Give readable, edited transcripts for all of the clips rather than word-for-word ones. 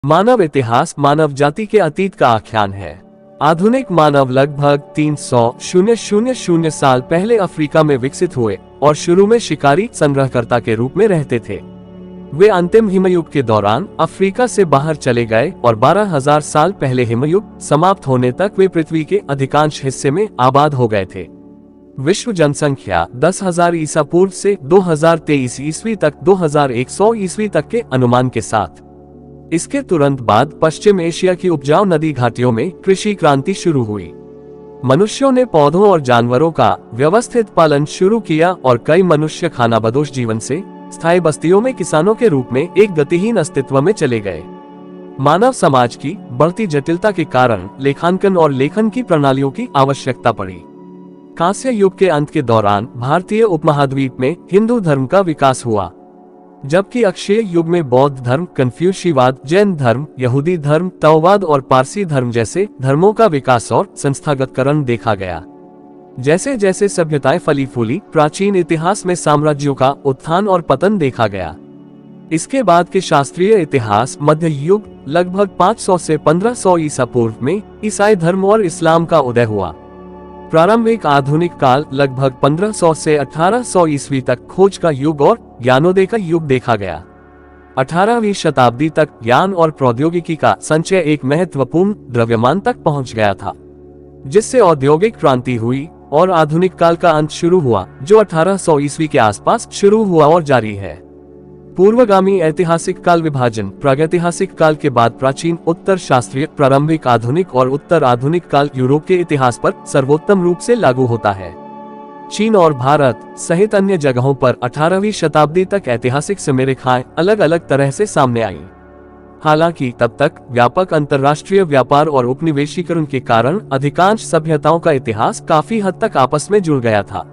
मानव इतिहास मानव जाति के अतीत का आख्यान है। आधुनिक मानव लगभग 300,000 साल पहले अफ्रीका में विकसित हुए और शुरू में शिकारी संग्रहकर्ता के रूप में रहते थे। वे अंतिम हिमयुग के दौरान अफ्रीका से बाहर चले गए और 12,000 साल पहले हिमयुग समाप्त होने तक वे पृथ्वी के अधिकांश हिस्से में आबाद हो गए थे। विश्व जनसंख्या 10,000 ईसा पूर्व से 2023 ईस्वी तक 2100 ईस्वी तक के अनुमान के साथ। इसके तुरंत बाद पश्चिम एशिया की उपजाऊ नदी घाटियों में कृषि क्रांति शुरू हुई। मनुष्यों ने पौधों और जानवरों का व्यवस्थित पालन शुरू किया और कई मनुष्य खानाबदोश जीवन से स्थायी बस्तियों में किसानों के रूप में एक गतिहीन अस्तित्व में चले गए। मानव समाज की बढ़ती जटिलता के कारण लेखांकन और लेखन की प्रणालियों की आवश्यकता पड़ी। कांस्य युग के अंत के दौरान भारतीय उपमहाद्वीप में हिंदू धर्म का विकास हुआ, जबकि अक्षय युग में बौद्ध धर्म, कन्फ्यूशियवाद, जैन धर्म, यहूदी धर्म, ताओवाद और पारसी धर्म जैसे धर्मों का विकास और संस्थागतकरण देखा गया। जैसे जैसे सभ्यताएं फली फूली, प्राचीन इतिहास में साम्राज्यों का उत्थान और पतन देखा गया। इसके बाद के शास्त्रीय इतिहास मध्य युग लगभग 500 से 1500 ईसा पूर्व में ईसाई धर्म और इस्लाम का उदय हुआ। प्रारंभिक आधुनिक काल लगभग 1500 से 1800 ईस्वी तक खोज का युग और ज्ञानोदय का युग देखा गया। 18वीं शताब्दी तक ज्ञान और प्रौद्योगिकी का संचय एक महत्वपूर्ण द्रव्यमान तक पहुंच गया था, जिससे औद्योगिक क्रांति हुई और आधुनिक काल का अंत शुरू हुआ, जो 1800 ईस्वी के आसपास शुरू हुआ और जारी है। पूर्वगामी ऐतिहासिक काल विभाजन प्रागैतिहासिक काल के बाद प्राचीन, उत्तर शास्त्रीय, प्रारंभिक आधुनिक और उत्तर आधुनिक काल यूरोप के इतिहास पर सर्वोत्तम रूप से लागू होता है। चीन और भारत सहित अन्य जगहों पर 18वीं शताब्दी तक ऐतिहासिक समरेखाएं अलग अलग तरह से सामने आईं। हालांकि तब तक व्यापक अंतर्राष्ट्रीय व्यापार और उपनिवेशीकरण के कारण अधिकांश सभ्यताओं का इतिहास काफी हद तक आपस में जुड़ गया था।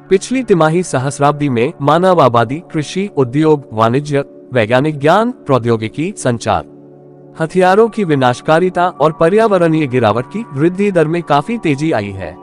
पिछली तिमाही सहस्राब्दी में मानव आबादी, कृषि, उद्योग, वाणिज्य, वैज्ञानिक ज्ञान, प्रौद्योगिकी, संचार, हथियारों की विनाशकारिता और पर्यावरणीय गिरावट की वृद्धि दर में काफी तेजी आई है।